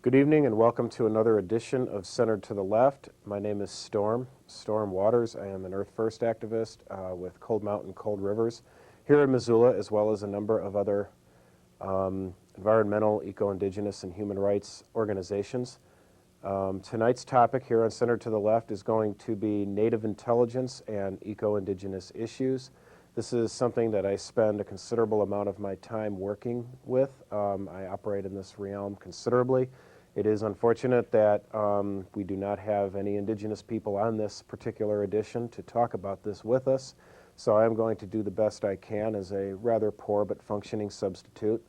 Good evening and welcome to another edition of Centered to the Left. My name is Storm Waters. I am an Earth First activist with Cold Mountain Cold Rivers here in Missoula, as well as a number of other environmental, eco-Indigenous, and human rights organizations. Tonight's topic here on Centered to the Left is going to be Native intelligence and eco-Indigenous issues. This is something that I spend a considerable amount of my time working with. I operate in this realm considerably. It is unfortunate that we do not have any Indigenous people on this particular edition to talk about this with us, so I am going to do the best I can as a rather poor but functioning substitute.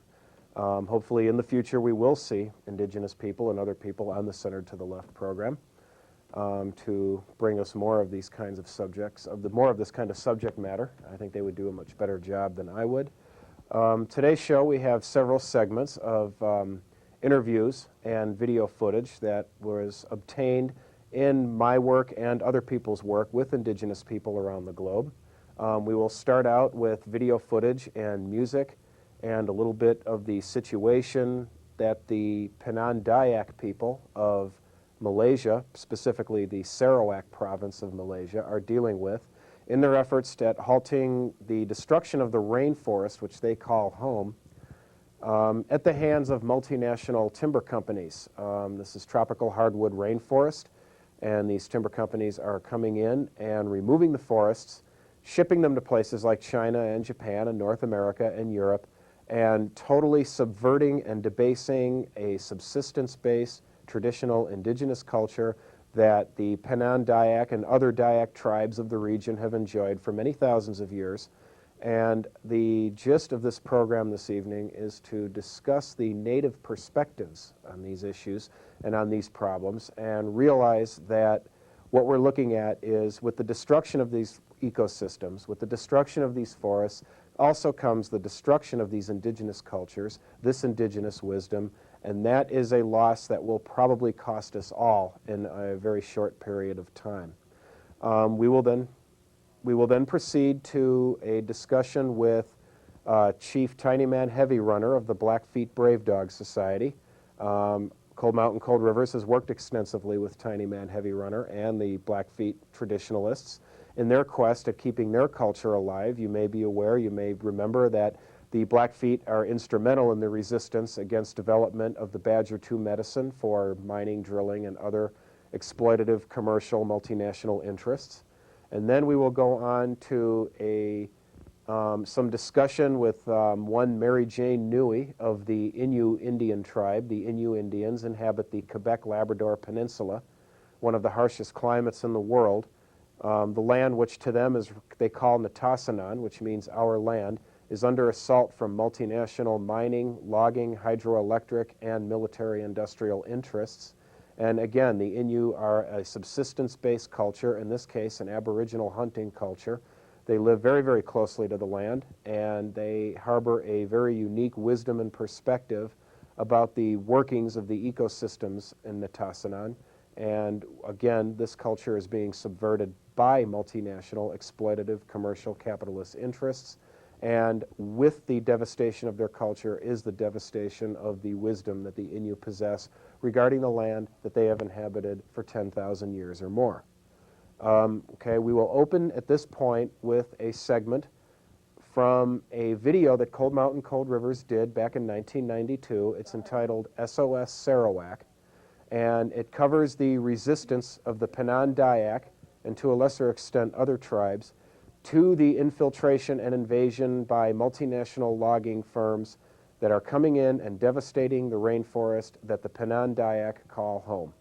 Hopefully in the future we will see Indigenous people and other people on the Centered to the Left program to bring us more of these kinds of subjects, more of this kind of subject matter. I think they would do a much better job than I would. Today's show we have several segments of interviews and video footage that was obtained in my work and other people's work with Indigenous people around the globe. We will start out with video footage and music and a little bit of the situation that the Penang Dayak people of Malaysia, specifically the Sarawak province of Malaysia, are dealing with in their efforts at halting the destruction of the rainforest, which they call home, at the hands of multinational timber companies. This is tropical hardwood rainforest, and these timber companies are coming in and removing the forests, shipping them to places like China and Japan and North America and Europe, and totally subverting and debasing a subsistence-based traditional indigenous culture that the Penang Dayak and other Dayak tribes of the region have enjoyed for many thousands of years. And the gist of this program this evening is to discuss the Native perspectives on these issues and on these problems, and realize that what we're looking at is, with the destruction of these ecosystems, with the destruction of these forests, also comes the destruction of these indigenous cultures, this indigenous wisdom, and that is a loss that will probably cost us all in a very short period of time. We will then proceed to a discussion with Chief Tiny Man Heavy Runner of the Blackfeet Brave Dog Society. Cold Mountain Cold Rivers has worked extensively with Tiny Man Heavy Runner and the Blackfeet traditionalists in their quest at keeping their culture alive. You may be aware, you may remember that the Blackfeet are instrumental in the resistance against development of the Badger 2 medicine for mining, drilling, and other exploitative commercial multinational interests. And then we will go on to some discussion with one Mary Jane Newey of the Innu Indian tribe. The Innu Indians inhabit the Quebec-Labrador Peninsula, one of the harshest climates in the world. The land, which to them is they call Natasanan, which means our land, is under assault from multinational mining, logging, hydroelectric, and military-industrial interests. And again, the Innu are a subsistence-based culture, in this case an Aboriginal hunting culture. They live very, very closely to the land, and they harbor a very unique wisdom and perspective about the workings of the ecosystems in Natasanan. And again, this culture is being subverted by multinational, exploitative, commercial, capitalist interests. And with the devastation of their culture is the devastation of the wisdom that the Innu possess regarding the land that they have inhabited for 10,000 years or more. Okay, we will open at this point with a segment from a video that Cold Mountain Cold Rivers did back in 1992. It's entitled SOS Sarawak, and it covers the resistance of the Penang Dayak, and to a lesser extent other tribes, to the infiltration and invasion by multinational logging firms that are coming in and devastating the rainforest that the Penang Dayak call home.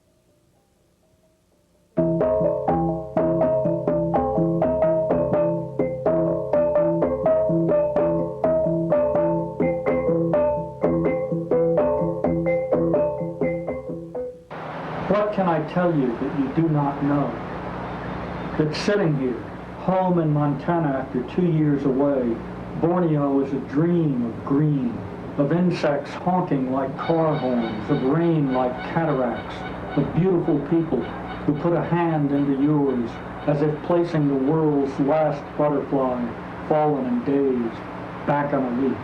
What can I tell you that you do not know? That sitting here, home in Montana after 2 years away, Borneo is a dream of green, of insects honking like car horns, of rain like cataracts, of beautiful people who put a hand into yours as if placing the world's last butterfly, fallen and dazed, back on a leaf.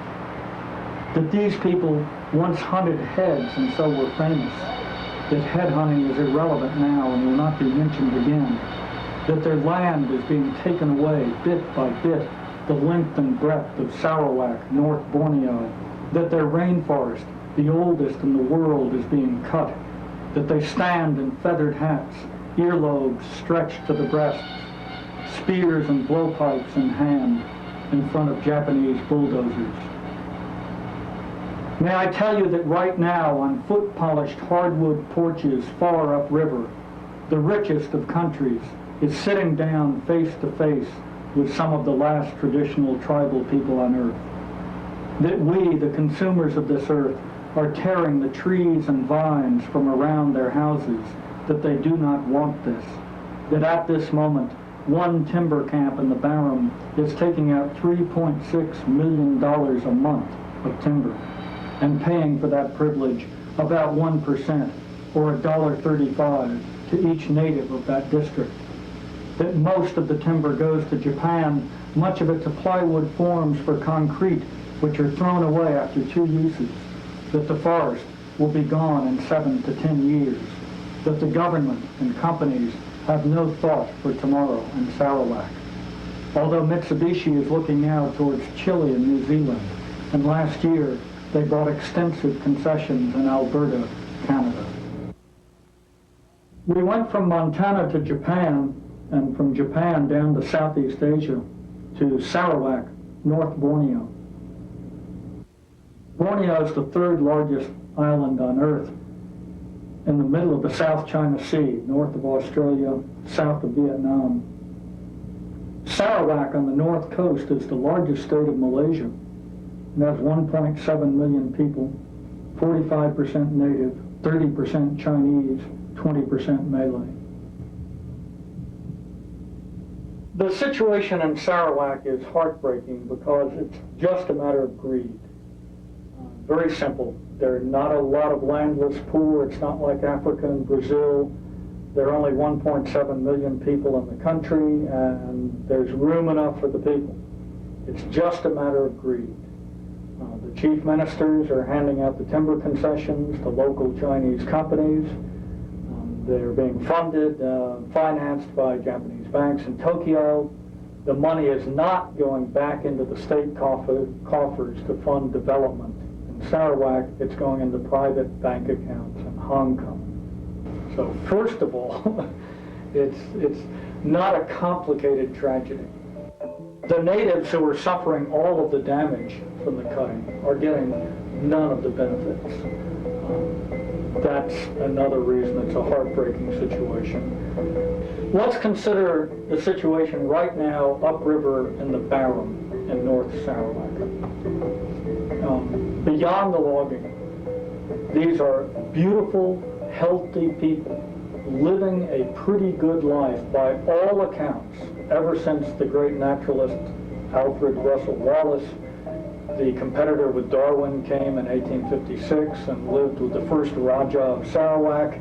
that these people once hunted heads and so were famous, that head hunting is irrelevant now and will not be mentioned again, that their land is being taken away bit by bit, the length and breadth of Sarawak, North Borneo, that their rainforest, the oldest in the world, is being cut, that they stand in feathered hats, earlobes stretched to the breasts, spears and blowpipes in hand in front of Japanese bulldozers. May I tell you that right now on foot-polished hardwood porches far upriver, the richest of countries is sitting down face to face with some of the last traditional tribal people on earth. That we, the consumers of this earth, are tearing the trees and vines from around their houses, that they do not want this. That at this moment, one timber camp in the Barham is taking out $3.6 million a month of timber and paying for that privilege about 1% or $1.35 to each native of that district. That most of the timber goes to Japan, much of it to plywood forms for concrete, which are thrown away after 2 uses. That the forest will be gone in 7 to 10 years. That the government and companies have no thought for tomorrow in Sarawak. Although Mitsubishi is looking now towards Chile and New Zealand, and last year they bought extensive concessions in Alberta, Canada. We went from Montana to Japan, and from Japan down to Southeast Asia to Sarawak, North Borneo. Borneo is the 3rd largest island on Earth, in the middle of the South China Sea, north of Australia, south of Vietnam. Sarawak on the north coast is the largest state of Malaysia. It has 1.7 million people, 45% native, 30% Chinese, 20% Malay. The situation in Sarawak is heartbreaking because it's just a matter of greed. Very simple. There are not a lot of landless poor. It's not like Africa and Brazil. There are only 1.7 million people in the country, and there's room enough for the people. It's just a matter of greed. The chief ministers are handing out the timber concessions to local Chinese companies. They're being funded, financed by Japanese banks in Tokyo. The money is not going back into the state coffers to fund development. In Sarawak, it's going into private bank accounts in Hong Kong. So first of all, it's not a complicated tragedy. The natives who are suffering all of the damage from the cutting are getting none of the benefits. That's another reason it's a heartbreaking situation. Let's consider the situation right now upriver in the Barham in North Sarawak. Beyond the logging, these are beautiful, healthy people living a pretty good life by all accounts ever since the great naturalist Alfred Russel Wallace, the competitor with Darwin, came in 1856 and lived with the first Raja of Sarawak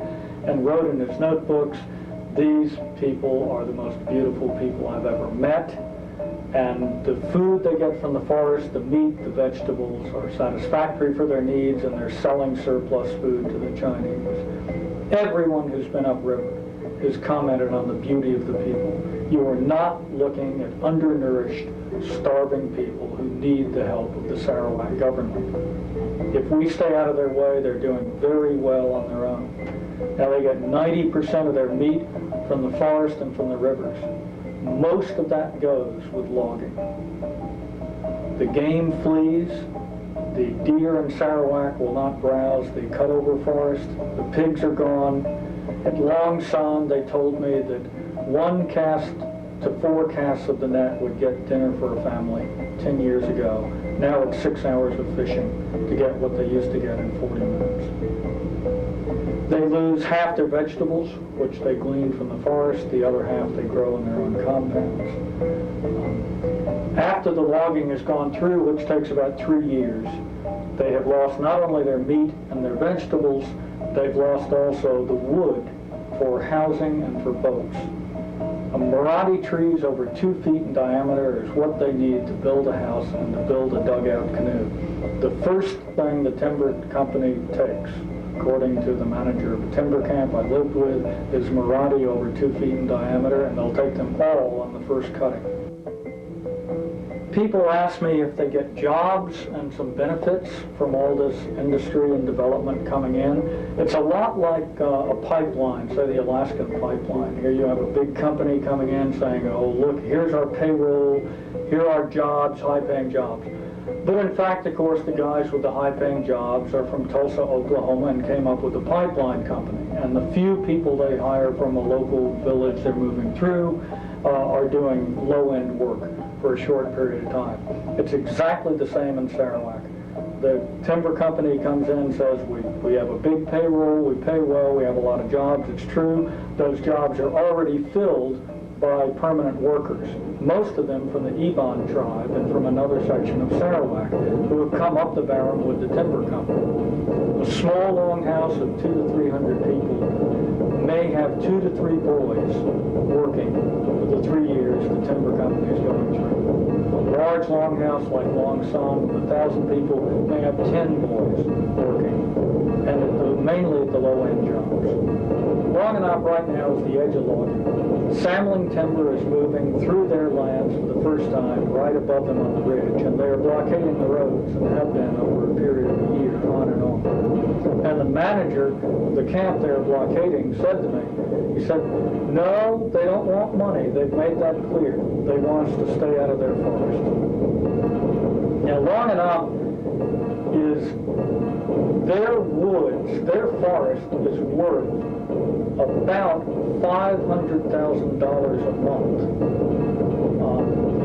and wrote in his notebooks, "These people are the most beautiful people I've ever met, and the food they get from the forest, the meat, the vegetables, are satisfactory for their needs, and they're selling surplus food to the Chinese." Everyone who's been upriver has commented on the beauty of the people. You are not looking at undernourished, starving people who need the help of the Sarawak government. If we stay out of their way, they're doing very well on their own. Now they get 90% of their meat from the forest and from the rivers. Most of that goes with logging. The game flees. The deer in Sarawak will not browse the cut-over forest. The pigs are gone. At Long Son, they told me that 1 cast to 4 casts of the net would get dinner for a family 10 years ago. Now it's 6 hours of fishing to get what they used to get in 40 minutes. They lose half their vegetables, which they glean from the forest. The other half they grow in their own compounds. After the logging has gone through, which takes about 3 years, they have lost not only their meat and their vegetables, they've lost also the wood for housing and for boats. Marathi trees over 2 feet in diameter is what they need to build a house and to build a dugout canoe. The first thing the timber company takes, according to the manager of a timber camp I lived with, is Marathi over 2 feet in diameter, and they'll take them all on the first cutting. People ask me if they get jobs and some benefits from all this industry and development coming in. It's a lot like a pipeline, say the Alaskan pipeline. Here you have a big company coming in saying, oh, look, here's our payroll, here are jobs, high-paying jobs. But in fact, of course, the guys with the high-paying jobs are from Tulsa, Oklahoma, and came up with a pipeline company. And the few people they hire from a local village they're moving through are doing low-end work for a short period of time. It's exactly the same in Sarawak. The timber company comes in and says, we have a big payroll, we pay well, we have a lot of jobs. It's true, those jobs are already filled by permanent workers, most of them from the Iban tribe and from another section of Sarawak, who have come up the Barren with the timber company. A small longhouse of 200 to 300 people may have 2 to 3 boys working for the 3 years the timber company is going through. A large longhouse like Long Son, 1,000 people, may have 10 boys working, and mainly at the low-end jobs. Longanop right now is the edge of logging. Sampling timber is moving through their lands for the first time, right above them on the ridge, and they are blockading the roads and have been over a period of a year, on and on. And the manager of the camp they're blockading said to me, he said, no, they don't want money. They've made that clear. They want us to stay out of their forest. Now, Longanop is, their woods, their forest is worth about $500,000 a month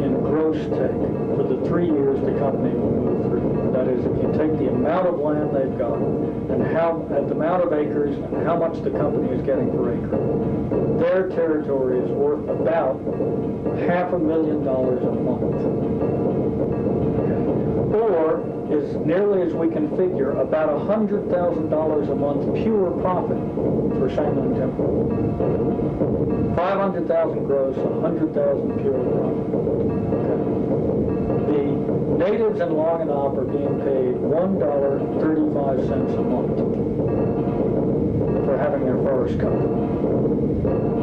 in gross take for the 3 years the company will move through. That is, if you take the amount of land they've got and the amount of acres and how much the company is getting per acre, their territory is worth about $500,000 a month. Or is nearly as we can figure about $100,000 a month pure profit for salmon timber. 500,000 gross, 100,000 pure profit. Okay. The natives in Longanop are being paid $1.35 a month for having their forest cut.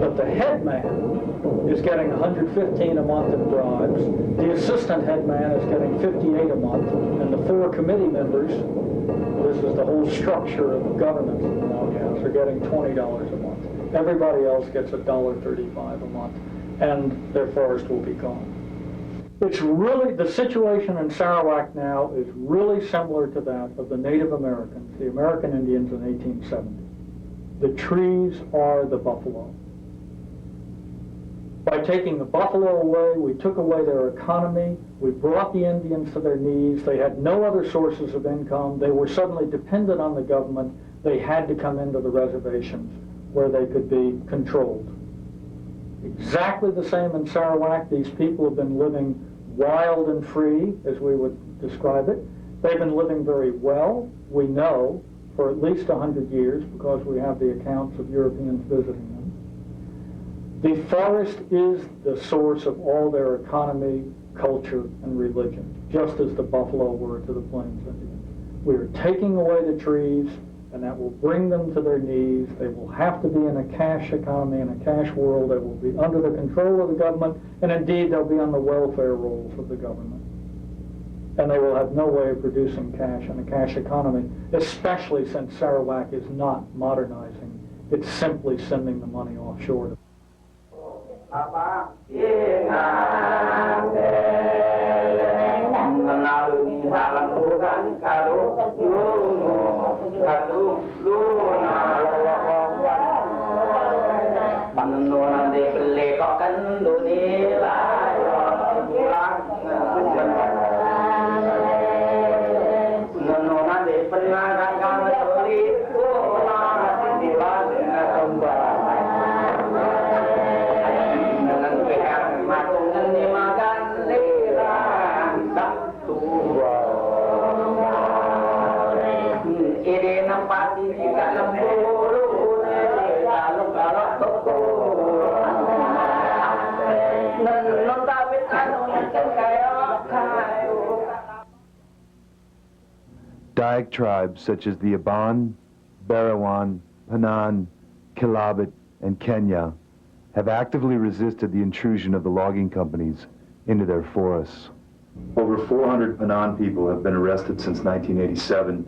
But the headman is getting $115 a month in bribes. The assistant headman is getting $58 a month, and the 4 committee members, this is the whole structure of governance in the Longhouse, are getting $20 a month. Everybody else gets $1.35 a month, and their forest will be gone. It's really, the situation in Sarawak now is really similar to that of the Native Americans, the American Indians in 1870. The trees are the buffalo. By taking the buffalo away, we took away their economy, we brought the Indians to their knees, they had no other sources of income, they were suddenly dependent on the government, they had to come into the reservations where they could be controlled. Exactly the same in Sarawak. These people have been living wild and free, as we would describe it. They've been living very well, we know, for at least 100 years, because we have the accounts of Europeans visiting them. The forest is the source of all their economy, culture, and religion, just as the buffalo were to the Plains Indians. We are taking away the trees, and that will bring them to their knees. They will have to be in a cash economy, in a cash world. They will be under the control of the government, and indeed they'll be on the welfare rolls of the government. And they will have no way of producing cash in a cash economy, especially since Sarawak is not modernizing. It's simply sending the money offshore. Dayak tribes such as the Aban, Barawan, Panan, Kilabit, and Kenya have actively resisted the intrusion of the logging companies into their forests. Over 400 Panan people have been arrested since 1987,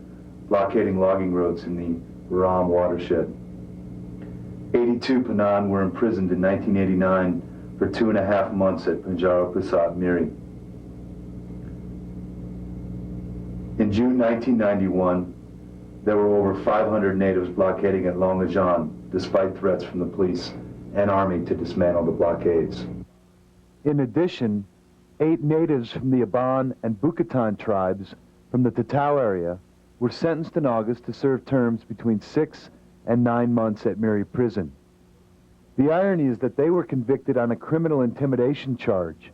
blockading logging roads in the Ram watershed. 82 Panan were imprisoned in 1989 for 2.5 months at Banjara Pusat Miri. In June 1991, there were over 500 natives blockading at Longajan, despite threats from the police and army to dismantle the blockades. In addition, 8 natives from the Aban and Bukatan tribes from the Tatao area were sentenced in August to serve terms between 6 and 9 months at Miri Prison. The irony is that they were convicted on a criminal intimidation charge,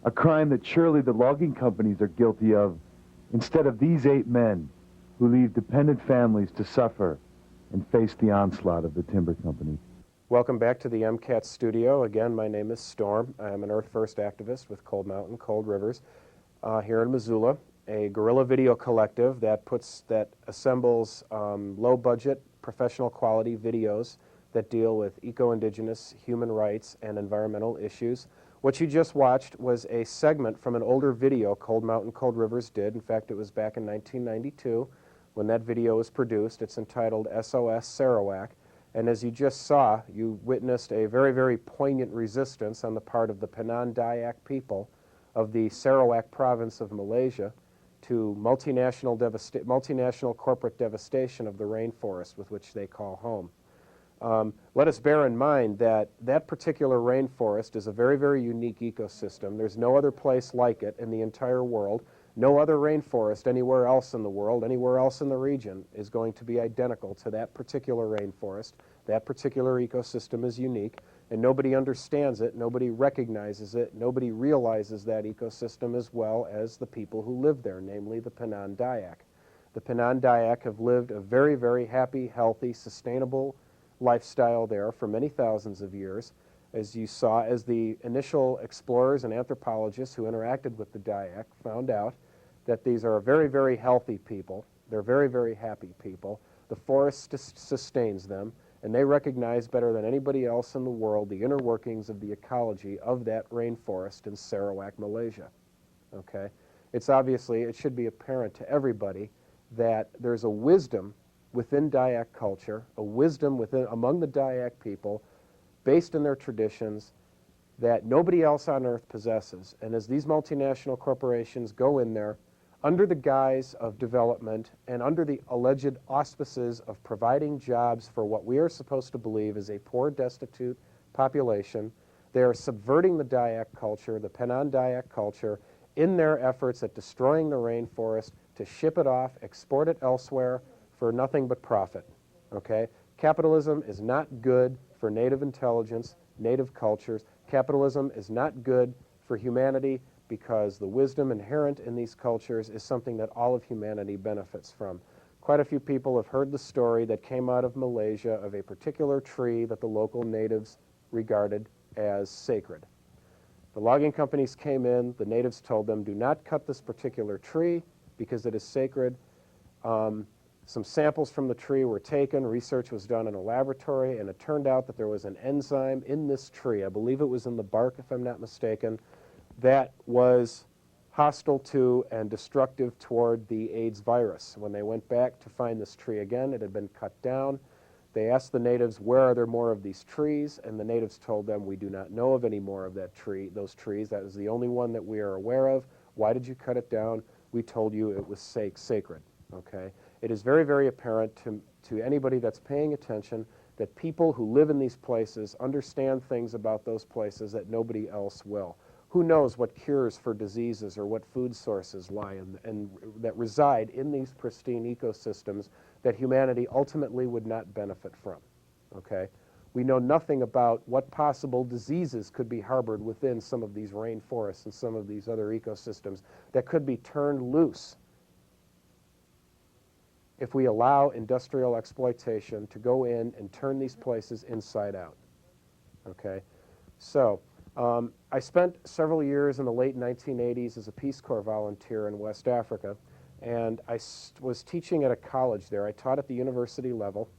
a crime that surely the logging companies are guilty of, instead of these 8 men who leave dependent families to suffer and face the onslaught of the timber company. Welcome back to the MCAT studio. Again, my name is Storm. I am an Earth First activist with Cold Mountain, Cold Rivers here in Missoula, a guerrilla video collective that assembles low-budget, professional quality videos that deal with eco-Indigenous, human rights, and environmental issues. What you just watched was a segment from an older video Cold Mountain, Cold Rivers did. In fact, it was back in 1992 when that video was produced. It's entitled SOS Sarawak. And as you just saw, you witnessed a very, very poignant resistance on the part of the Penan Dayak people of the Sarawak province of Malaysia to multinational corporate devastation of the rainforest with which they call home. Let us bear in mind that that particular rainforest is a very, very unique ecosystem. There's no other place like it in the entire world. No other rainforest anywhere else in the world, anywhere else in the region, is going to be identical to that particular rainforest. That particular ecosystem is unique, and nobody understands it, nobody recognizes it, nobody realizes that ecosystem as well as the people who live there, namely the Penan Dayak. The Penan Dayak have lived a very, very happy, healthy, sustainable lifestyle there for many thousands of years. As you saw, as the initial explorers and anthropologists who interacted with the Dayak found out that these are very, very healthy people. They're very, very happy people. The forest sustains them, and they recognize better than anybody else in the world the inner workings of the ecology of that rainforest in Sarawak, Malaysia. Okay? It should be apparent to everybody that there's a wisdom within Dayak culture, a wisdom among the Dayak people based in their traditions that nobody else on earth possesses. And as these multinational corporations go in there, under the guise of development and under the alleged auspices of providing jobs for what we are supposed to believe is a poor, destitute population, they are subverting the Dayak culture, the Penan Dayak culture, in their efforts at destroying the rainforest to ship it off, export it elsewhere for nothing but profit. Okay? Capitalism is not good for native intelligence, native cultures. Capitalism is not good for humanity because the wisdom inherent in these cultures is something that all of humanity benefits from. Quite a few people have heard the story that came out of Malaysia of a particular tree that the local natives regarded as sacred. The logging companies came in, the natives told them, do not cut this particular tree because it is sacred. Some samples from the tree were taken, research was done in a laboratory, and it turned out that there was an enzyme in this tree, I believe it was in the bark if I'm not mistaken, that was hostile to and destructive toward the AIDS virus. When they went back to find this tree again, it had been cut down. They asked the natives, where are there more of these trees? And the natives told them, we do not know of any more of those trees. That is the only one that we are aware of. Why did you cut it down? We told you it was sacred. Okay? It is very, very apparent to anybody that's paying attention that people who live in these places understand things about those places that nobody else will. Who knows what cures for diseases or what food sources lie and that reside in these pristine ecosystems that humanity ultimately would not benefit from, okay? We know nothing about what possible diseases could be harbored within some of these rainforests and some of these other ecosystems that could be turned loose if we allow industrial exploitation to go in and turn these places inside out, okay? So, I spent several years in the late 1980s as a Peace Corps volunteer in West Africa, And I was teaching at a college there. I taught at the university level.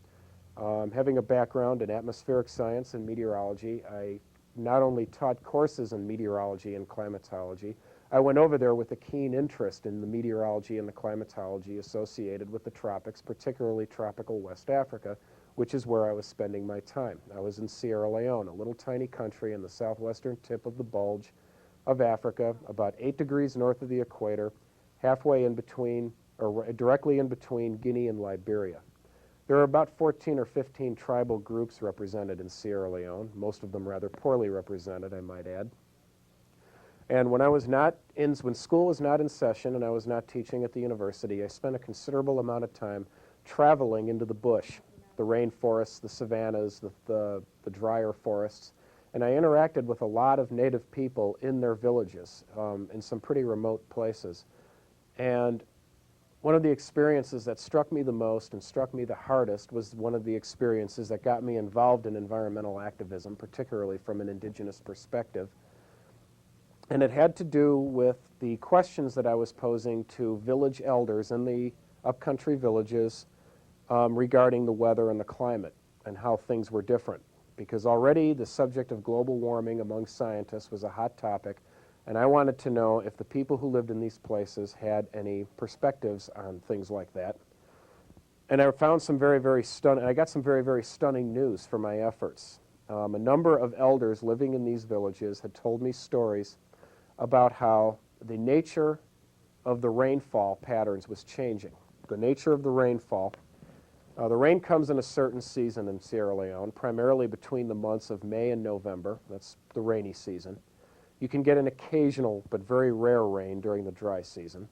Having a background in atmospheric science and meteorology, I not only taught courses in meteorology and climatology, I went over there with a keen interest in the meteorology and the climatology associated with the tropics, particularly tropical West Africa, which is where I was spending my time. I was in Sierra Leone, a little tiny country in the southwestern tip of the bulge of Africa, about 8 degrees north of the equator, halfway in between, or directly in between Guinea and Liberia. There are about 14 or 15 tribal groups represented in Sierra Leone, most of them rather poorly represented, I might add. And when when school was not in session and I was not teaching at the university, I spent a considerable amount of time traveling into the bush, the rainforests, the savannas, the drier forests, and I interacted with a lot of native people in their villages, in some pretty remote places. And one of the experiences that struck me the most and struck me the hardest was one of the experiences that got me involved in environmental activism, particularly from an indigenous perspective. And it had to do with the questions that I was posing to village elders in the upcountry villages regarding the weather and the climate and how things were different. Because already the subject of global warming among scientists was a hot topic, and I wanted to know if the people who lived in these places had any perspectives on things like that. And I found some I got some very, very stunning news for my efforts. A number of elders living in these villages had told me stories about how the nature of the rainfall patterns was changing. The nature of the rainfall. The rain comes in a certain season in Sierra Leone, primarily between the months of May and November. That's the rainy season. You can get an occasional but very rare rain during the dry season.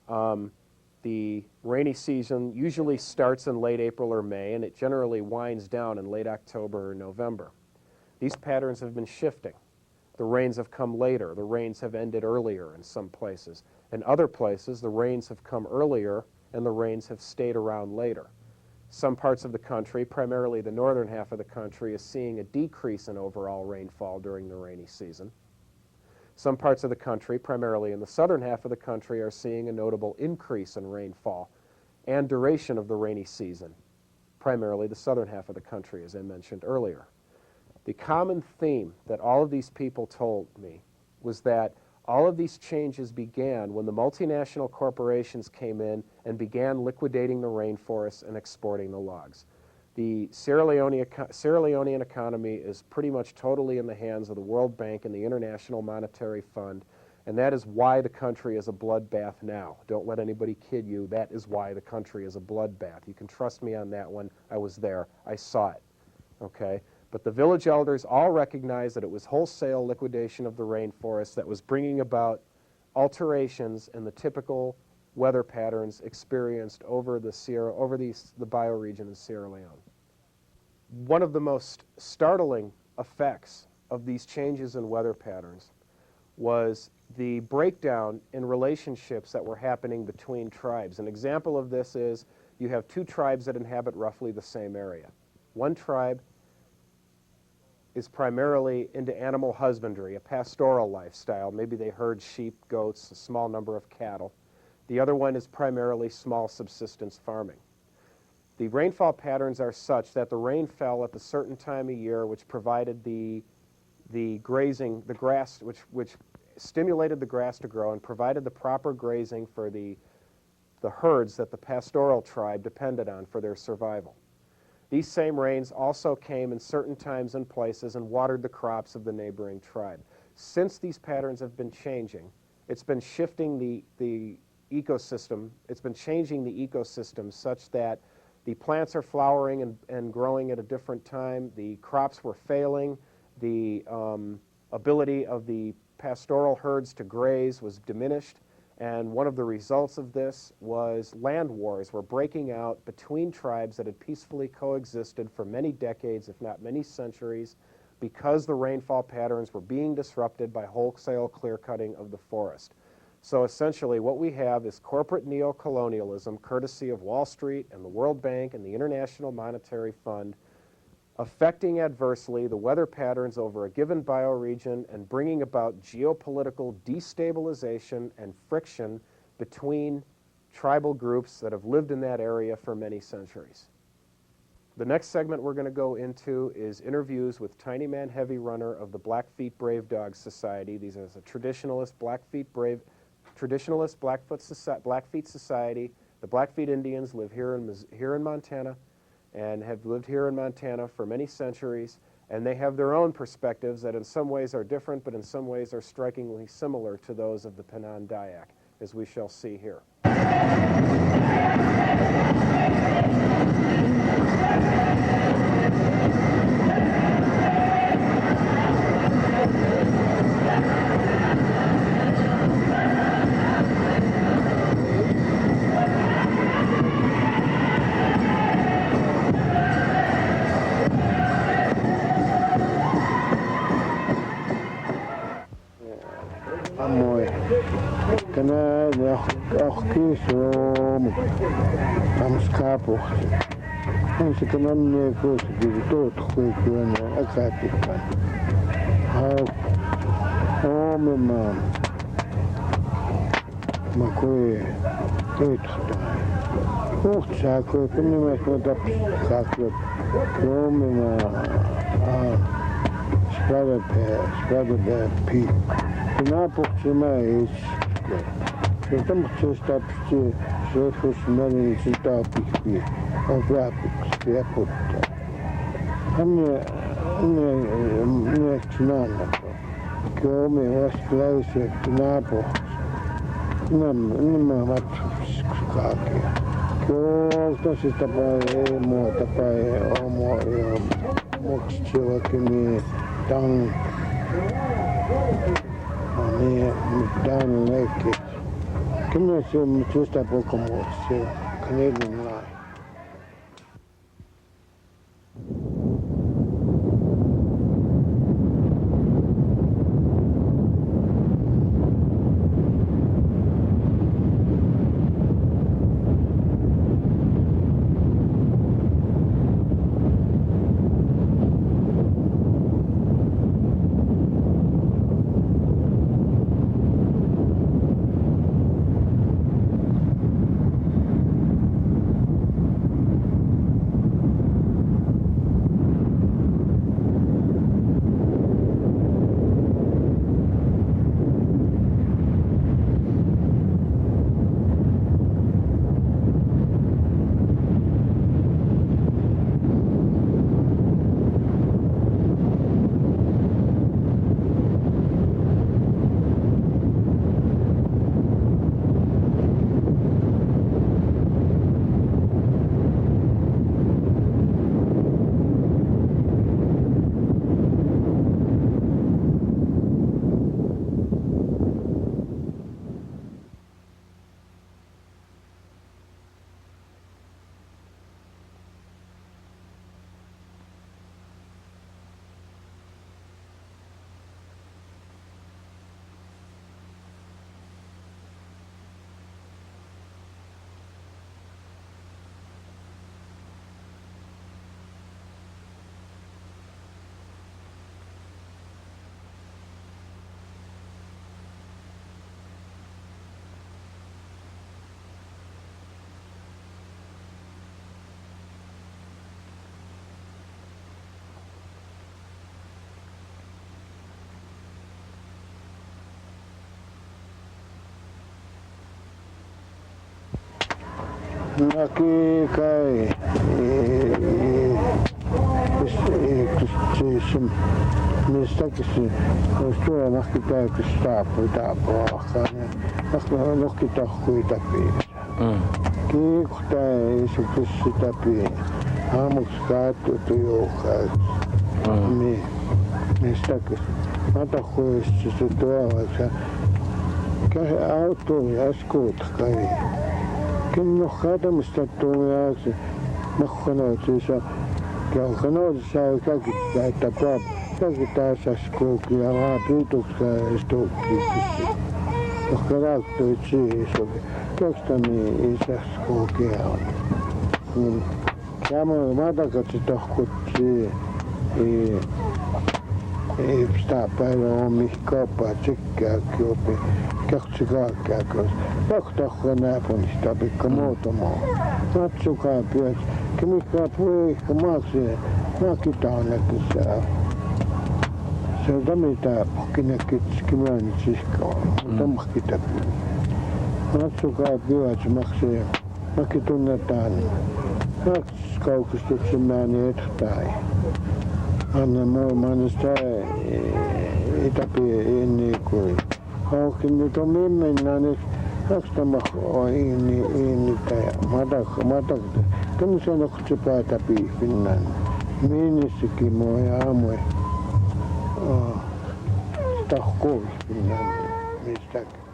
The rainy season usually starts in late April or May, and it generally winds down in late October or November. These patterns have been shifting. The rains have come later. The rains have ended earlier in some places. In other places, the rains have come earlier and the rains have stayed around later. Some parts of the country, primarily the northern half of the country, is seeing a decrease in overall rainfall during the rainy season. Some parts of the country, primarily in the southern half of the country, are seeing a notable increase in rainfall and duration of the rainy season, primarily the southern half of the country, as I mentioned earlier. The common theme that all of these people told me was that all of these changes began when the multinational corporations came in and began liquidating the rainforests and exporting the logs. The Sierra Leonean economy is pretty much totally in the hands of the World Bank and the International Monetary Fund, and that is why the country is a bloodbath now. Don't let anybody kid you. That is why the country is a bloodbath. You can trust me on that one. I was there. I saw it. Okay? But the village elders all recognized that it was wholesale liquidation of the rainforest that was bringing about alterations in the typical weather patterns experienced over the bioregion in Sierra Leone. One of the most startling effects of these changes in weather patterns was the breakdown in relationships that were happening between tribes. An example of this is you have two tribes that inhabit roughly the same area. One tribe is primarily into animal husbandry, a pastoral lifestyle. Maybe they herd sheep, goats, a small number of cattle. The other one is primarily small subsistence farming. The rainfall patterns are such that the rain fell at a certain time of year, which provided the grazing, the grass, which stimulated the grass to grow and provided the proper grazing for the herds that the pastoral tribe depended on for their survival. These same rains also came in certain times and places and watered the crops of the neighboring tribe. Since these patterns have been changing, it's been shifting the ecosystem. It's been changing the ecosystem such that the plants are flowering and growing at a different time. The crops were failing. The ability of the pastoral herds to graze was diminished. And one of the results of this was land wars were breaking out between tribes that had peacefully coexisted for many decades, if not many centuries, because the rainfall patterns were being disrupted by wholesale clear-cutting of the forest. So essentially what we have is corporate neo-colonialism, courtesy of Wall Street and the World Bank and the International Monetary Fund, affecting adversely the weather patterns over a given bioregion and bringing about geopolitical destabilization and friction between tribal groups that have lived in that area for many centuries. The next segment we're going to go into is interviews with Tiny Man Heavy Runner of the Blackfeet Brave Dog Society. These are a traditionalist Blackfeet Society. The Blackfeet Indians live here in Montana and have lived here in Montana for many centuries, and they have their own perspectives that in some ways are different, but in some ways are strikingly similar to those of the Penang-Dayak, as we shall see here. Canadian line. Naki kai Christian mistakisi ostua nakita kistapu tapo kana nakita kuitapi ki kuta isu kistapi hamuskatu tuyoka mi mistakis mata kuisti tuoa ka auto yaskut kai كن خاتم مستطوعات مخنوع تيسا كخنوع تيسا كاكي تاباب كاكي تاسا سكوكي أما بيتوك سكوكي وخلاك تويتشي سوكي كاكي تامي إيسا سكوكي كاما ماذا كتتخكوتي بستابايلو ميكوبا تيكا كيوبي Kertsikaakiakos. Paktakko nääponista pikka muutama. Katsokaa pyöt. Kemikkaa puikka maaksi. Maakitaan se on mitä pakkinekitski myönnitsiskoo. Tommakita pyöt. Katsokaa pyöt. Mäkin tunnetaan. Kaukistuksen määni etään. Anna maailman sitä itäpiä inni kuin. Haukin nyt on mennään, niin hakstamak on inni tai matak. Tämmöisen okse päätä piifinnan. Minnissäkin mua ja aamue. Sitä kovispinnan mistäkin.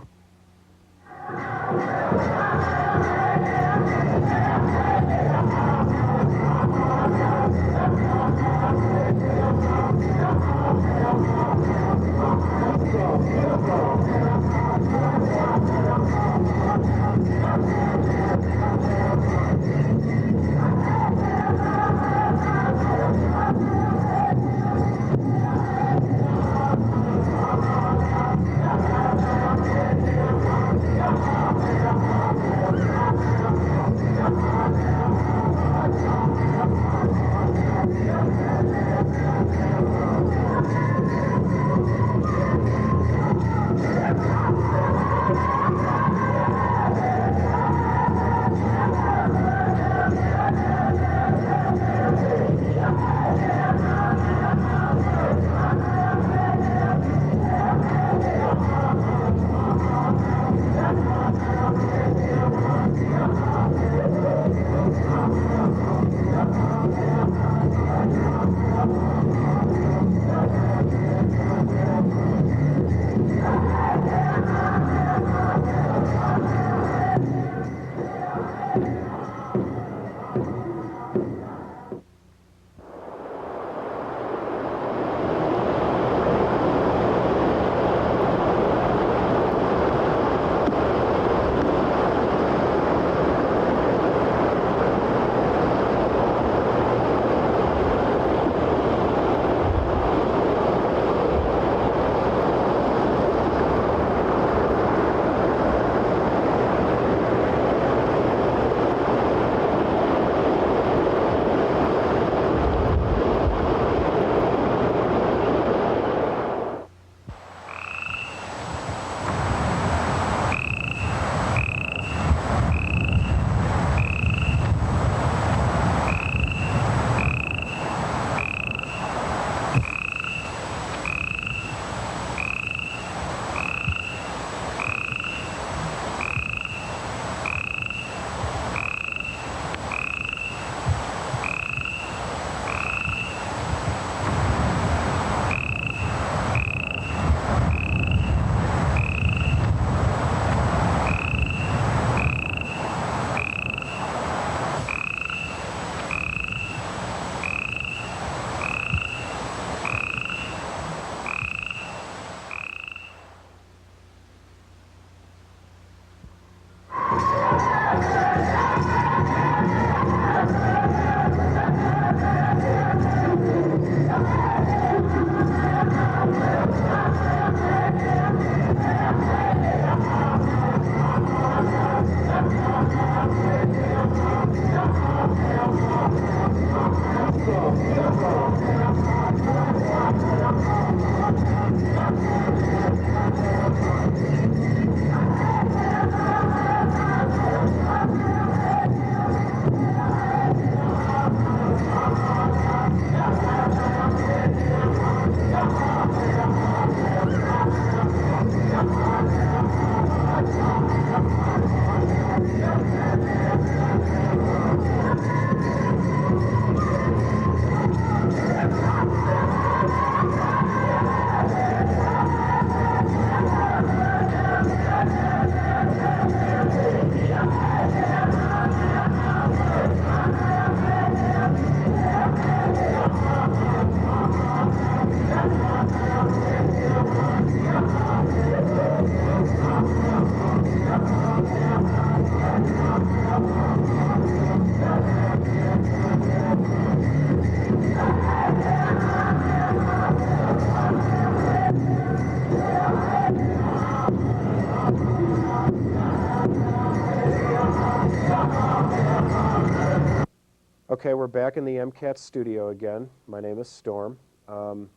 Okay, we're back in the MCAT studio again. My name is Storm. The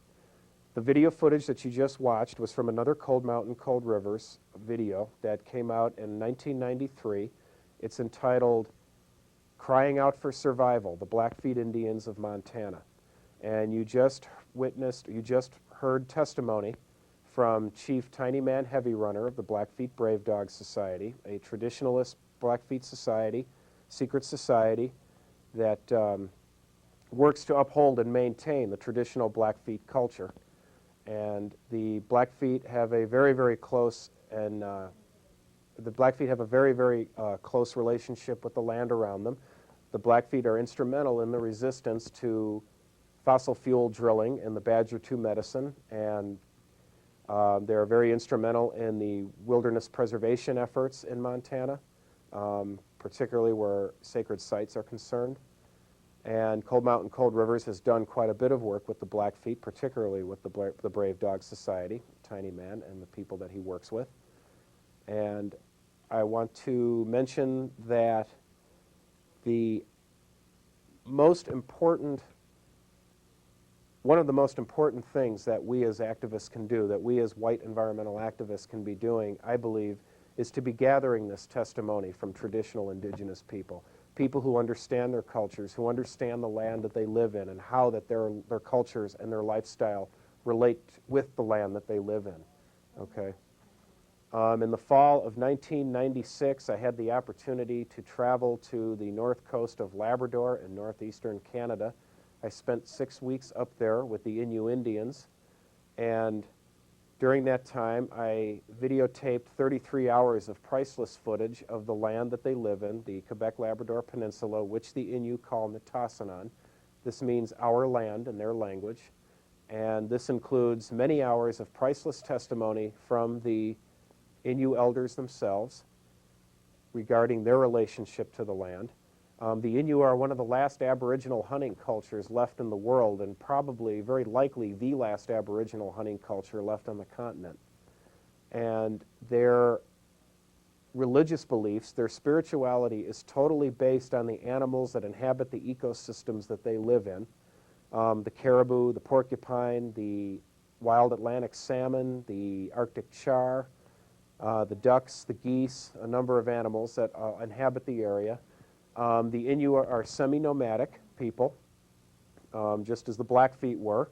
video footage that you just watched was from another Cold Mountain, Cold Rivers video that came out in 1993. It's entitled Crying Out for Survival, the Blackfeet Indians of Montana. And you just heard testimony from Chief Tiny Man Heavy Runner of the Blackfeet Brave Dog Society, a traditionalist Blackfeet society, secret society that works to uphold and maintain the traditional Blackfeet culture. And the Blackfeet have a very, very close close relationship with the land around them. The Blackfeet are instrumental in the resistance to fossil fuel drilling and the Badger 2 medicine, and they're very instrumental in the wilderness preservation efforts in Montana, particularly where sacred sites are concerned. And Cold Mountain, Cold Rivers has done quite a bit of work with the Blackfeet, particularly with the Brave Dog Society, Tiny Man, and the people that he works with. And I want to mention that one of the most important things that we as activists can do, that we as white environmental activists can be doing, I believe, is to be gathering this testimony from traditional indigenous people. People who understand their cultures, who understand the land that they live in, and how that their cultures and their lifestyle relate with the land that they live in. Okay. In the fall of 1996, I had the opportunity to travel to the north coast of Labrador in northeastern Canada. I spent 6 weeks up there with the Innu Indians, and during that time, I videotaped 33 hours of priceless footage of the land that they live in, the Quebec-Labrador Peninsula, which the Innu call Nitassinan. This means our land in their language. And this includes many hours of priceless testimony from the Innu elders themselves regarding their relationship to the land. The Innu are one of the last Aboriginal hunting cultures left in the world, and probably, very likely, the last Aboriginal hunting culture left on the continent. And their religious beliefs, their spirituality is totally based on the animals that inhabit the ecosystems that they live in. The caribou, the porcupine, the wild Atlantic salmon, the Arctic char, the ducks, the geese, a number of animals that inhabit the area. The Innu are semi-nomadic people, just as the Blackfeet were,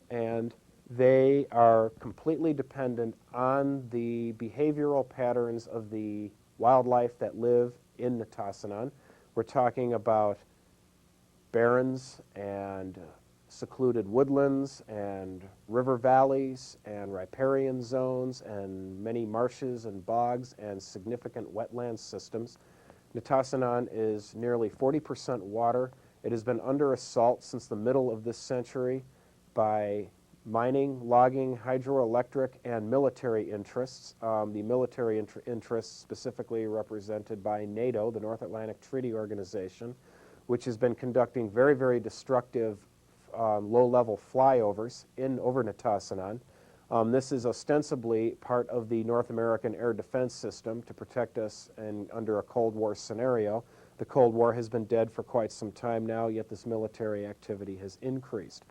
and they are completely dependent on the behavioral patterns of the wildlife that live in Nitassinan. We're talking about barrens and secluded woodlands and river valleys and riparian zones and many marshes and bogs and significant wetland systems. Nitassinan is nearly 40% water. It has been under assault since the middle of this century by mining, logging, hydroelectric, and military interests. The military interests specifically represented by NATO, the North Atlantic Treaty Organization, which has been conducting very, very destructive low-level flyovers over Nitassinan. This is ostensibly part of the North American air defense system to protect us under a Cold War scenario. The Cold War has been dead for quite some time now, yet this military activity has increased.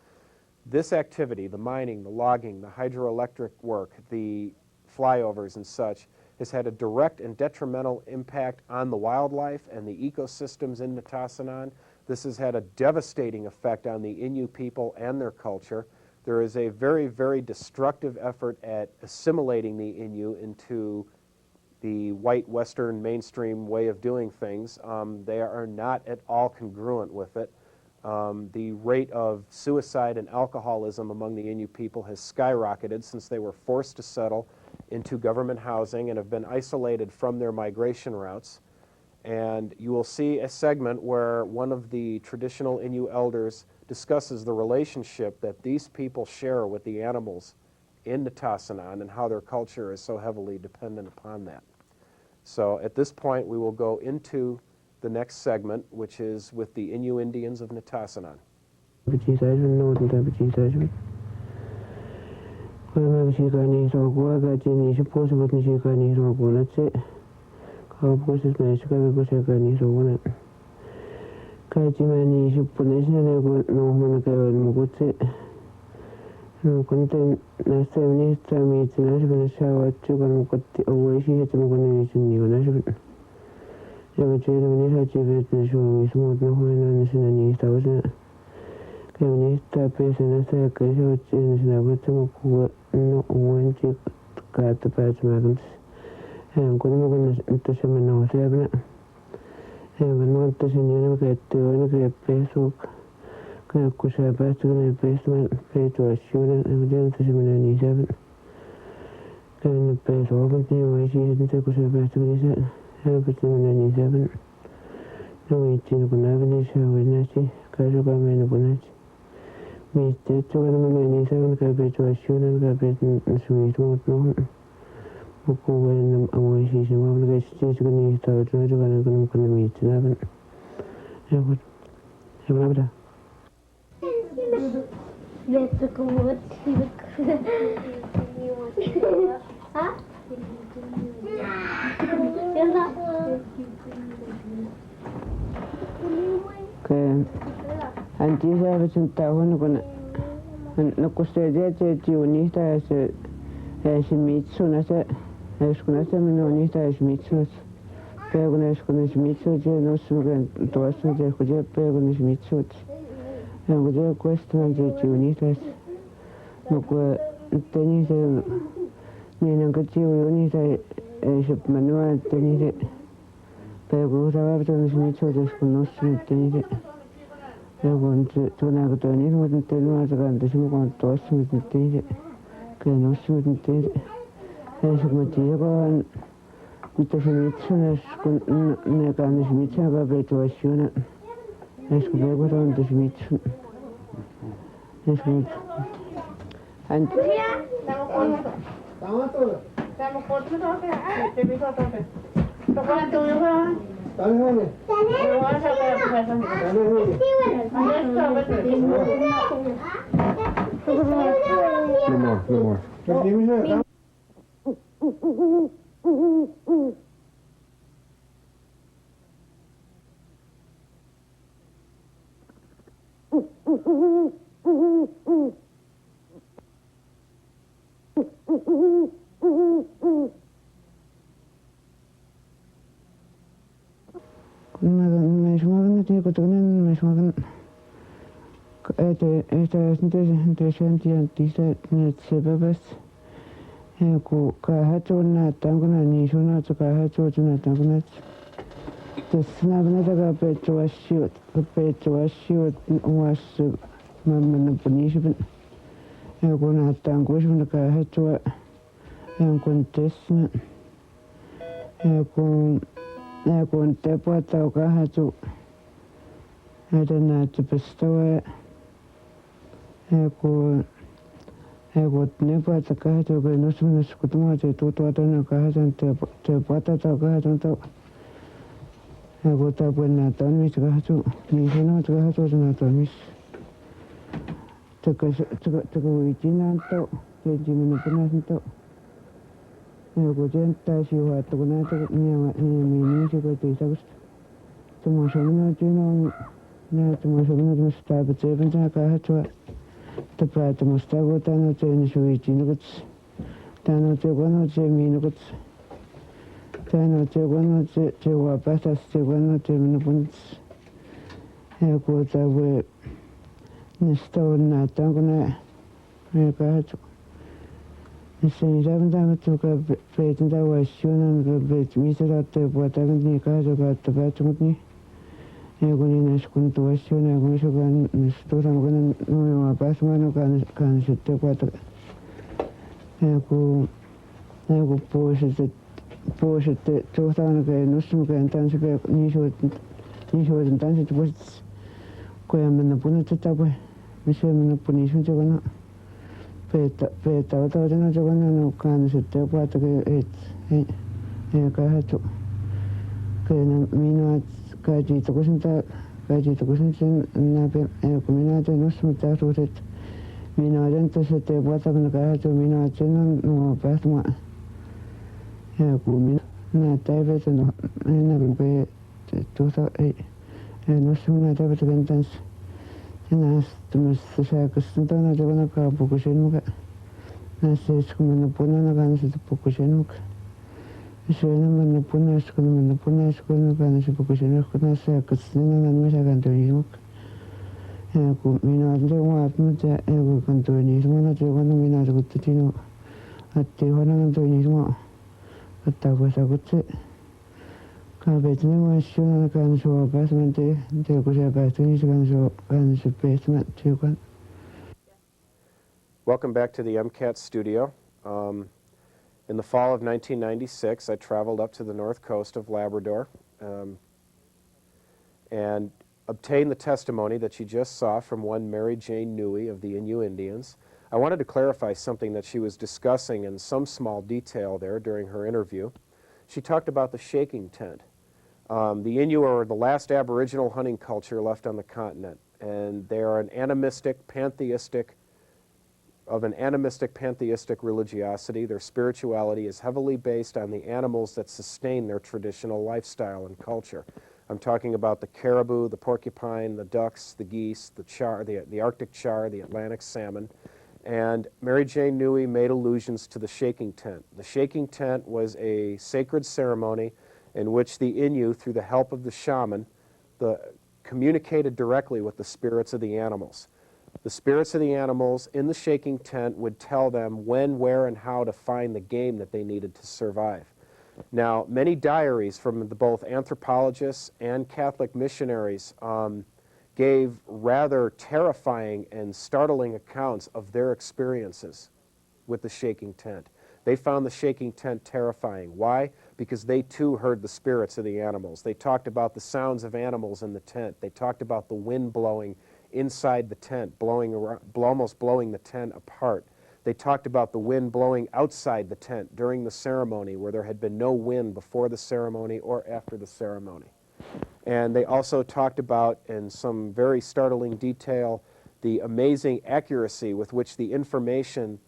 This activity, the mining, the logging, the hydroelectric work, the flyovers and such, has had a direct and detrimental impact on the wildlife and the ecosystems in Nitassinan. This has had a devastating effect on the Innu people and their culture. There is a very, very destructive effort at assimilating the Innu into the white Western mainstream way of doing things. They are not at all congruent with it. The rate of suicide and alcoholism among the Innu people has skyrocketed since they were forced to settle into government housing and have been isolated from their migration routes. And you will see a segment where one of the traditional Innu elders discusses the relationship that these people share with the animals in Nitassinan and how their culture is so heavily dependent upon that. So at this point, we will go into the next segment, which is with the Innu Indians of Nitassinan. Kapuses näissä kävikusakani suunnat. Kaitimani suppuneisena kun nuhmana käydä mukutse. Kun näistä niistä miettii näisivän saavat joka mukutti ovuisi että mukana niisin niin näisivän. Ja kun tiedämme niissä tiiveettä suomissa muut nuhmana niisenä niistä osana. Käy niistä pesänä säkkäisiä sinä voitte mukkua uudenti kautta pääsemäkämpäs. Kun mukana tässä mennä osaavana. Kun montasin enemmän käyttöä aina kreppejä suukka. Kun saa päästä kun päästämään peituasioiden, kun tiedän tässä mennä niin saavana. Käyn päästä oopant niin vai siihen, että kun saa päästä kun helposti mennä niin saavana. No ittiin kun näin niin saa voi nähti, kaisukaan mennä kun nähti. Mistä että kun mennä niin saavana käy peituasioiden, käy päästä suunnit muut nohon. Kun voin amoi siis ja mä käsitin se kun niistä tautuneita kun mukana miettii näin. Ja kun nähdä. Vettä kun muut hän tisäävät sen tauhun kun kun se tietää juunista ja se mitsuna se kun minun niistä ei mitsunas. Kun se mitsut ja nostan tuossa kun se kun se mitsut. Ja kun se kuestamaan se juunista. No kun teni se niin on kun juunista ei se manua teni se. Kun saavataan se mitsut kun nostan teni se. Ja kun tuonne kun toinen muuten teni se kantaisi mukaan tuossa teni se. Kyllä nostan teni se. Ja se kun tiedä kun mitä se mitsunas kun ne kannasi mitsunaa peituasioina. Ja se kun peikutaan se mitsun. Ja se kun hän No more. Kun kahden näyttää, kun on niin sun että kahden näyttää, kun näet. Tässä näyttää peittuasioit omassa mamman punisipin. Ja kun näyttää kuusimen kahden kun tässä. Ja kun te puhutaan kahden että näyttää pestoa. Ja kun ne puhutaan kahden kun nostamassa kun tuomaan tuotua tänne kahden te puhutaan kahden ja kun tämä puhutaan toimissa kahden niin sanoo kahden toimissa. Tämä uitina antoi, tietysti minä punaisen tau. Ja kun tietää sijoa, että kun näitä ihmisiä koetiin sausta. Tämä on sellainen, että tämä on tämä kahden päätämästä kun tänne tein suitinukut. Tänne on joku se miinukut. Tänne on joku se huopäästä joku minun punits. Ja kun tämä voi näistä on näyttää kun ne kahden. Se ei saa mitään peitin tämä vaisuunan mistä saatte puhutaan niin kahden kautta päättämät niin. Ja kun niin kun tuossa on ja kun se on tuossa kun nuo pääsemään kan sitten puhutaan. Ja kun puhuisit tuohtaan kun nostamukään tanssi niin suotin tanssit puhuisit kun ei mennä punetta tapoi. Missä ei mennä punisun tekona. Peettää otautena tekona kan sitten puhutaan ei kahden. Kyllä minua kaikista kun sen näpä kun minä teen nostaa mitään suhdet minä teen tässä puhutaan kahden minä teen nuo päästämään. Ja kun minä na taibet no na be tusa no sumna taibet gantans na tumas sa kusanta na jagana ka bukushin ka na se skumana puna na kana se bukushin ka Suena mana puna skuna mana puna skuna kana se bukushin ka na se kusina na ma sa kantonismo ku mina ande wa atmata ego kantonismo na jagana mina jagutino atti hona kantonismo atta pasa kutse ka betne ma shuna kana so basmente de ku se basini kana so basement chukan. Welcome back to the MCAT studio. In the fall of 1996, I traveled up to the north coast of Labrador and obtained the testimony that you just saw from one Mary Jane Newey of the Innu Indians. I wanted to clarify something that she was discussing in some small detail there during her interview. She talked about the shaking tent. The Innu are the last Aboriginal hunting culture left on the continent, and they are an animistic, pantheistic religiosity. Their spirituality is heavily based on the animals that sustain their traditional lifestyle and culture. I'm talking about the caribou, the porcupine, the ducks, the geese, the char, the Arctic char, the Atlantic salmon. And Mary Jane Newey made allusions to the shaking tent. The shaking tent was a sacred ceremony in which the Innu, through the help of the shaman, communicated directly with the spirits of the animals. The spirits of the animals in the shaking tent would tell them when, where, and how to find the game that they needed to survive. Now, many diaries from both anthropologists and Catholic missionaries gave rather terrifying and startling accounts of their experiences with the shaking tent. They found the shaking tent terrifying. Why? Because they too heard the spirits of the animals. They talked about the sounds of animals in the tent. They talked about the wind blowing inside the tent, almost blowing the tent apart. They talked about the wind blowing outside the tent during the ceremony where there had been no wind before the ceremony or after the ceremony. And they also talked about, in some very startling detail, the amazing accuracy with which the information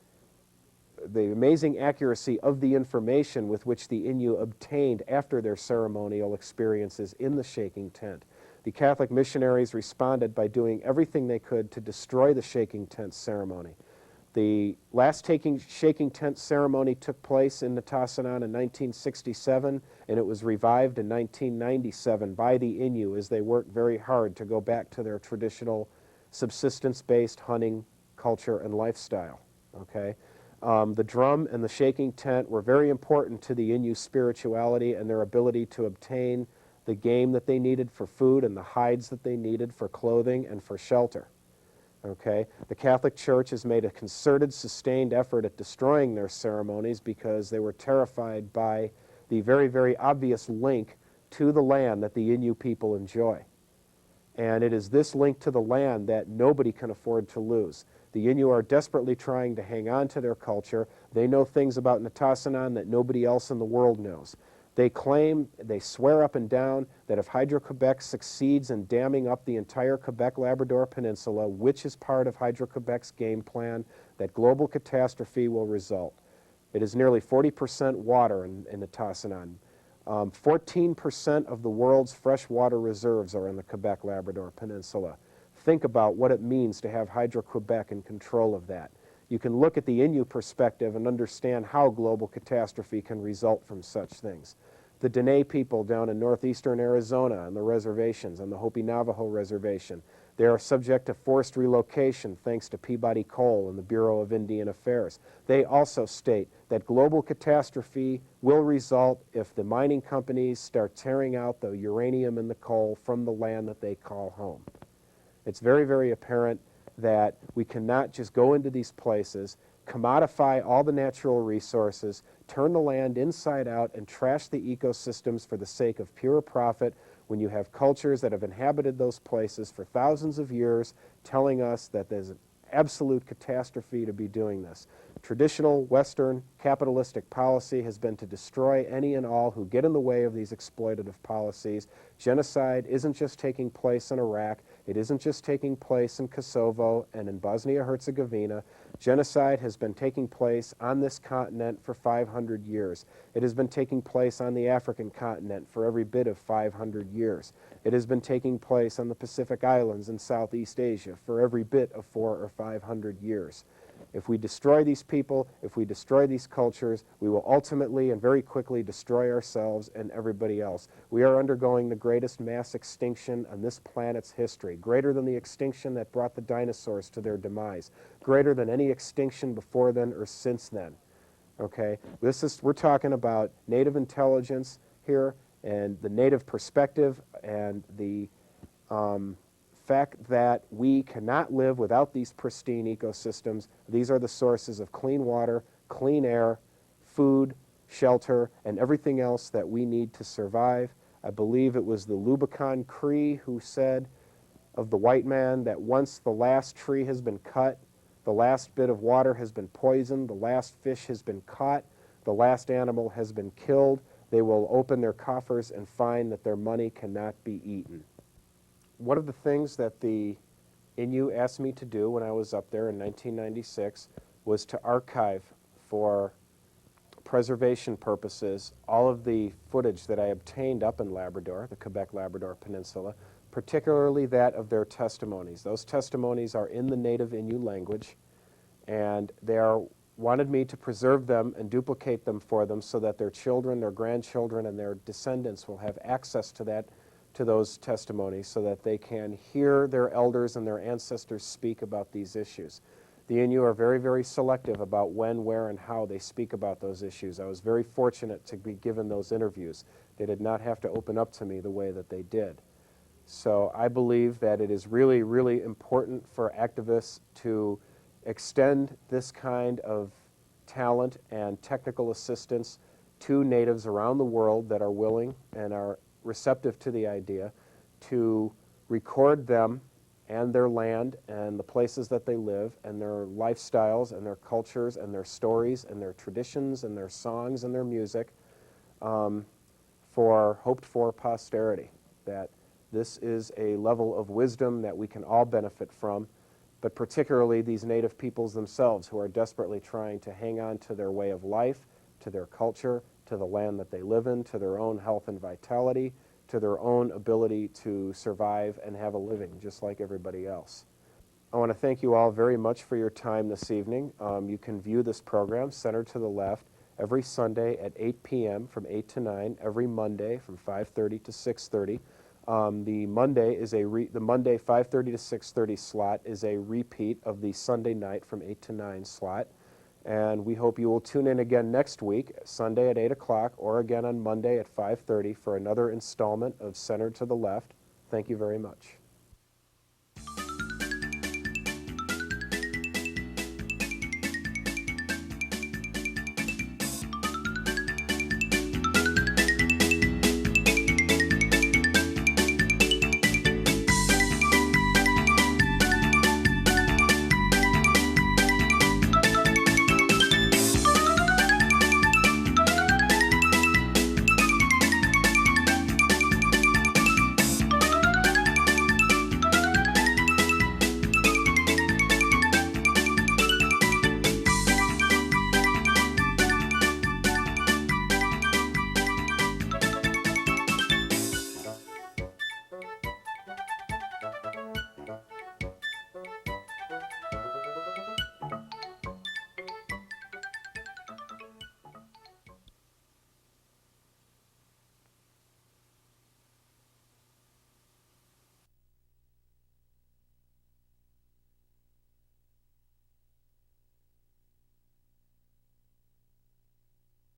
of the information with which the Innu obtained after their ceremonial experiences in the shaking tent. The Catholic missionaries responded by doing everything they could to destroy the shaking tent ceremony. The last shaking tent ceremony took place in Nitassinan in 1967, and it was revived in 1997 by the Innu as they worked very hard to go back to their traditional subsistence-based hunting culture and lifestyle. Okay? The drum and the shaking tent were very important to the Innu spirituality and their ability to obtain the game that they needed for food and the hides that they needed for clothing and for shelter. Okay? The Catholic Church has made a concerted, sustained effort at destroying their ceremonies because they were terrified by the very, very obvious link to the land that the Innu people enjoy. And it is this link to the land that nobody can afford to lose. The Innu are desperately trying to hang on to their culture. They know things about Nitassinan that nobody else in the world knows. They claim, they swear up and down that if Hydro-Quebec succeeds in damming up the entire Quebec-Labrador Peninsula, which is part of Hydro-Quebec's game plan, that global catastrophe will result. It is nearly 40% water in Nitassinan. 14% of the world's freshwater reserves are in the Quebec-Labrador Peninsula. Think about what it means to have Hydro-Quebec in control of that. You can look at the Innu perspective and understand how global catastrophe can result from such things. The Dene people down in northeastern Arizona on the reservations, on the Hopi Navajo Reservation, they are subject to forced relocation thanks to Peabody Coal and the Bureau of Indian Affairs. They also state that global catastrophe will result if the mining companies start tearing out the uranium and the coal from the land that they call home. It's very, very apparent that we cannot just go into these places, commodify all the natural resources, turn the land inside out, and trash the ecosystems for the sake of pure profit when you have cultures that have inhabited those places for thousands of years telling us that there's absolute catastrophe to be doing this. Traditional Western capitalistic policy has been to destroy any and all who get in the way of these exploitative policies. Genocide isn't just taking place in Iraq. It isn't just taking place in Kosovo and in Bosnia-Herzegovina. Genocide has been taking place on this continent for 500 years. It has been taking place on the African continent for every bit of 500 years. It has been taking place on the Pacific Islands in Southeast Asia for every bit of 400 or 500 years. If we destroy these people, if we destroy these cultures, we will ultimately and very quickly destroy ourselves and everybody else. We are undergoing the greatest mass extinction on this planet's history, greater than the extinction that brought the dinosaurs to their demise, greater than any extinction before then or since then. Okay? We're talking about native intelligence here and the native perspective and the fact that we cannot live without these pristine ecosystems. These are the sources of clean water, clean air, food, shelter, and everything else that we need to survive. I believe it was the Lubicon Cree who said of the white man that once the last tree has been cut, the last bit of water has been poisoned, the last fish has been caught, the last animal has been killed, they will open their coffers and find that their money cannot be eaten. One of the things that the Innu asked me to do when I was up there in 1996 was to archive for preservation purposes all of the footage that I obtained up in Labrador, the Quebec-Labrador Peninsula, particularly that of their testimonies. Those testimonies are in the native Innu language, and they wanted me to preserve them and duplicate them for them so that their children, their grandchildren, and their descendants will have access to those testimonies so that they can hear their elders and their ancestors speak about these issues. The Innu are very, very selective about when, where, and how they speak about those issues. I was very fortunate to be given those interviews. They did not have to open up to me the way that they did. So I believe that it is really, really important for activists to extend this kind of talent and technical assistance to natives around the world that are willing and are receptive to the idea to record them and their land and the places that they live and their lifestyles and their cultures and their stories and their traditions and their songs and their music for hoped-for posterity. That this is a level of wisdom that we can all benefit from, but particularly these native peoples themselves who are desperately trying to hang on to their way of life, to their culture, to the land that they live in, to their own health and vitality, to their own ability to survive and have a living just like everybody else. I want to thank you all very much for your time this evening. You can view this program, Center to the Left, every Sunday at 8 p.m. from 8 to 9, every Monday from 5:30 to 6:30. The Monday 5:30 to 6:30 slot is a repeat of the Sunday night from 8 to 9 slot. And we hope you will tune in again next week, Sunday at 8 o'clock, or again on Monday at 5:30 for another installment of Center to the Left. Thank you very much.